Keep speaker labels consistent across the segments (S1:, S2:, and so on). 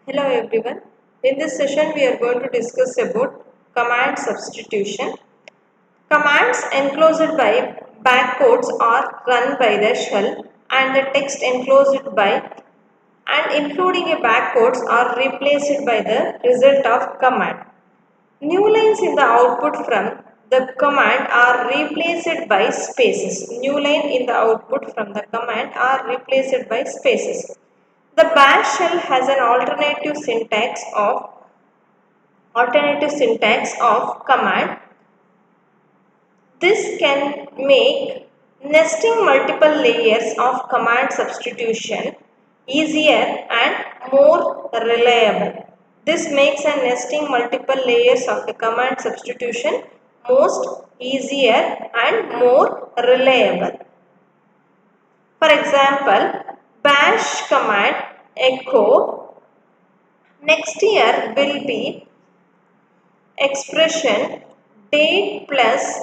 S1: Hello everyone. In this session we are going to discuss about command substitution. Commands enclosed by backcodes are run by the shell and the text enclosed by and including a backcodes are replaced by the result of command. New lines in the output from the command are replaced by spaces. New line in the output from the command are replaced by spaces. The bash shell has an alternative syntax of command. This can make nesting multiple layers of command substitution easier and more reliable. This makes a nesting multiple layers of the command substitution most easier and more reliable. For example, bash command echo next year will be expression date plus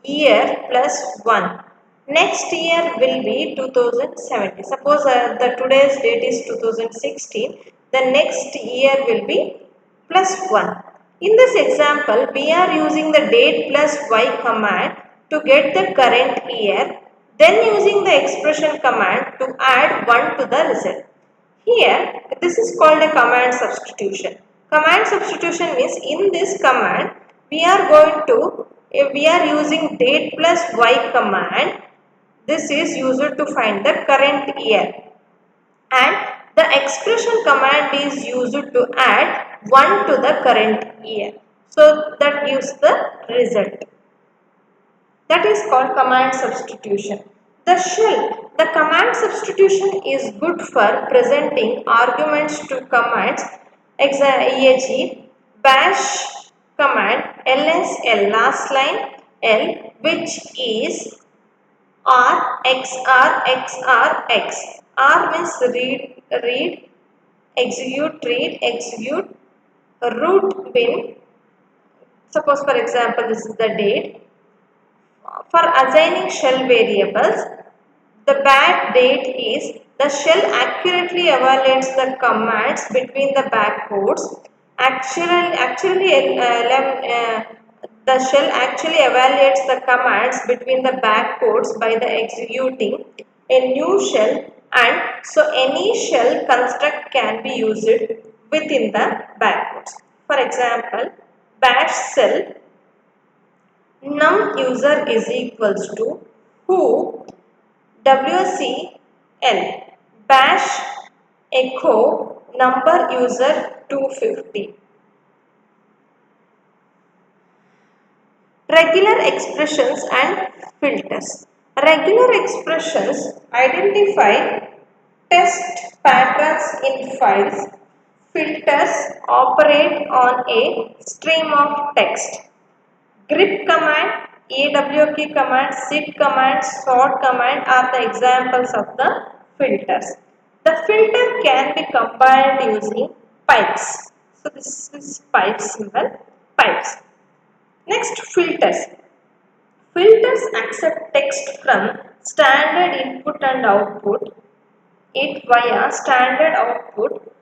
S1: year plus 1. Next year will be 2017. Suppose the today's date is 2016. The next year will be plus 1. In this example, we are using the date plus y command to get the current year, then using the expression command to add 1 to the result. Here, this is called a command substitution. Command substitution means in this command, we are using date plus y command. This is used to find the current year. And the expression command is used to add 1 to the current year. So that gives the result. That is called command substitution. The command substitution is good for presenting arguments to commands e.g. bash command lsl last line l, which is r x. R means read execute, root bin. Suppose for example this is the date. For assigning shell variables, the bad date is the shell accurately evaluates the commands between the backcodes. The shell actually evaluates the commands between the backcodes by the executing a new shell, and so any shell construct can be used within the backcodes. For example, bash shell num user is equals to who wcl bash echo number user 250. Regular expressions and filters. Regular expressions identify test patterns in files. Filters operate on a stream of text. Grep command, awk command, zip command, sort command are the examples of the filters. The filter can be compiled using pipes. So this is pipe symbol, pipes. Next, filters. Filters accept text from standard input and output it via standard output,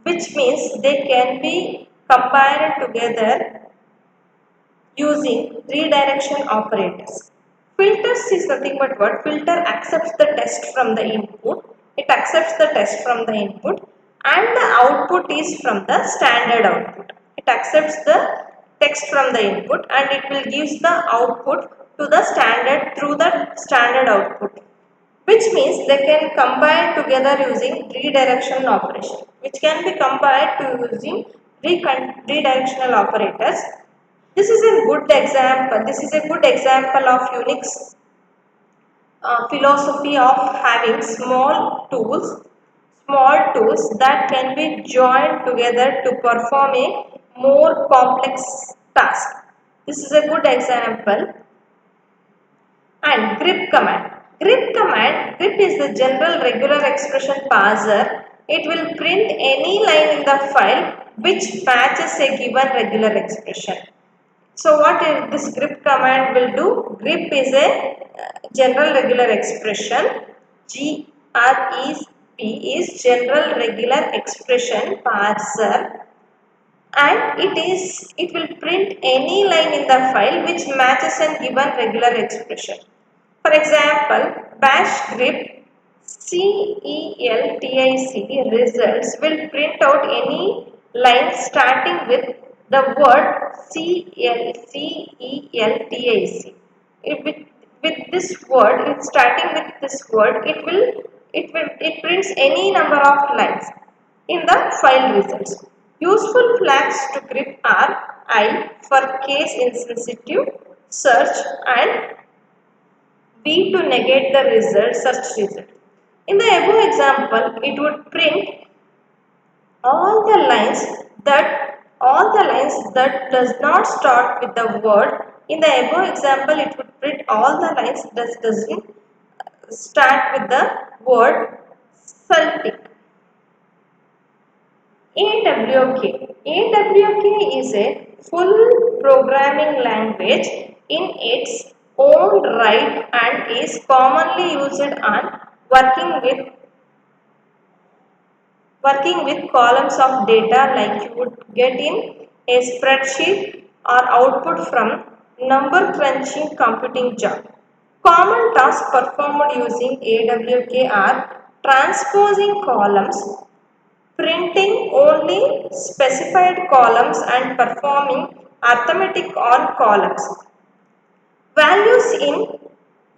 S1: which means they can be combined together using redirection operators. Filters is nothing but what? Filter accepts the text from the input. It accepts the text from the input and the output is from the standard output. It accepts the text from the input and it will give the output to the standard through the standard output, which means they can combine together using redirection operation, which can be combined to using redirectional operators. This is a good example. This is a good example of Unix philosophy of having small tools that can be joined together to perform a more complex task. This is a good example. And grep command. Grep is the general regular expression parser. It will print any line in the file which matches a given regular expression. So what this grep command will do? Grep is a general regular expression. is general regular expression parser, and it will print any line in the file which matches a given regular expression. For example, bash script CELTIC results will print out any line starting with the word CELTIC. With this word, it's starting with this word, it prints any number of lines in the file results. Useful flags to grep are I for case insensitive search and B to negate the result, search result. In the above example, it would print all the lines that does not start with the word. In the above example, it would print all the lines that doesn't start with the word Celtic. AWK. AWK is a full programming language in its own right and is commonly used on working with columns of data like you would get in a spreadsheet or output from number crunching computing job. Common tasks performed using AWK are transposing columns, printing only specified columns and performing arithmetic on columns. Values in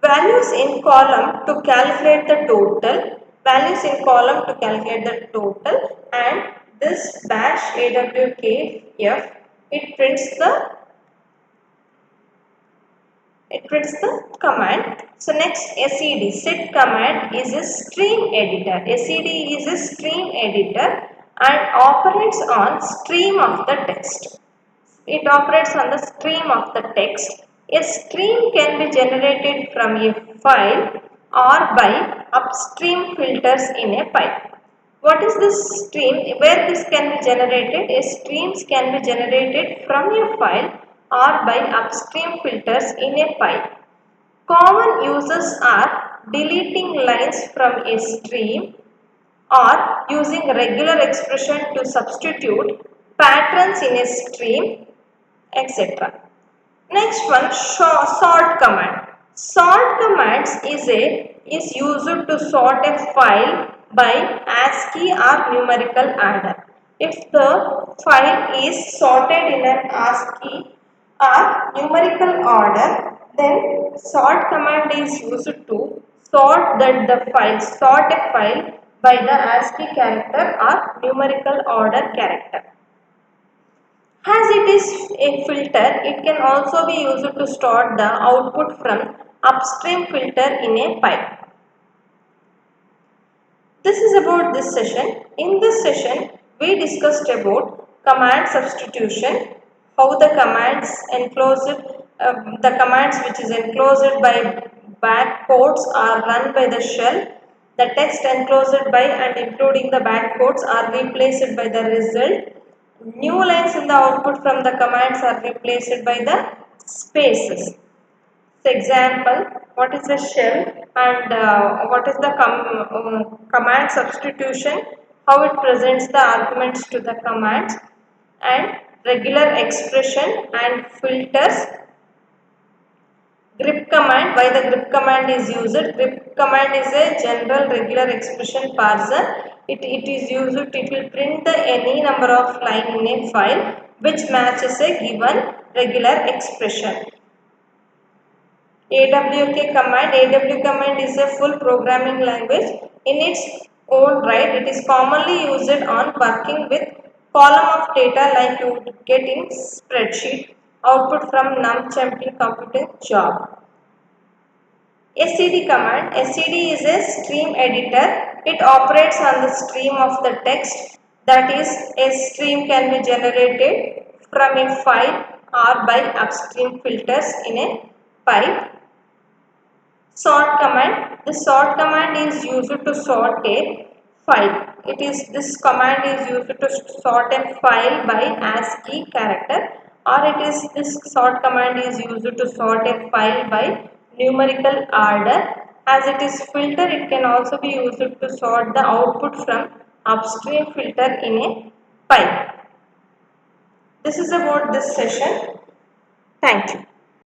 S1: values in column to calculate the total. Values in column to calculate the total, and this bash awkf it prints the command. So next set command is a stream editor. Sed is a stream editor and operates on stream of the text. It operates on the stream of the text. A stream can be generated from a file or by upstream filters in a pipe. What is this stream? Where this can be generated? A streams can be generated from a file or by upstream filters in a pipe. Common uses are deleting lines from a stream or using regular expression to substitute patterns in a stream, etc. Next one, sort command. Sort commands is used to sort a file by ASCII or numerical order. If the file is sorted in an ASCII or numerical order, then sort command is used to sort a file by the ASCII character or numerical order character. As it is a filter, it can also be used to store the output from upstream filter in a pipe. This is about this session. In this session, we discussed about command substitution, how the commands which is enclosed by backports are run by the shell. The text enclosed by and including the backports are replaced by the result. New lines in the output from the commands are replaced by the spaces. So example, what is the shell and what is the command substitution, how it presents the arguments to the commands, and regular expression and filters. Grep command, why the grep command is used. Grep command is a general regular expression parser. It is used, it will print the any number of line in a file which matches a given regular expression. AW command is a full programming language in its own right. It is commonly used on working with column of data like you would get in spreadsheet, output from num-chumping computing job. SCD command. SCD is a stream editor. It operates on the stream of the text. That is, a stream can be generated from a file or by upstream filters in a pipe. Sort command. The sort command is used to sort a file. This command is used to sort a file by ASCII character, or this sort command is used to sort a file by numerical order. As it is filter, it can also be used to sort the output from upstream filter in a pipe. This is about this session. Thank you.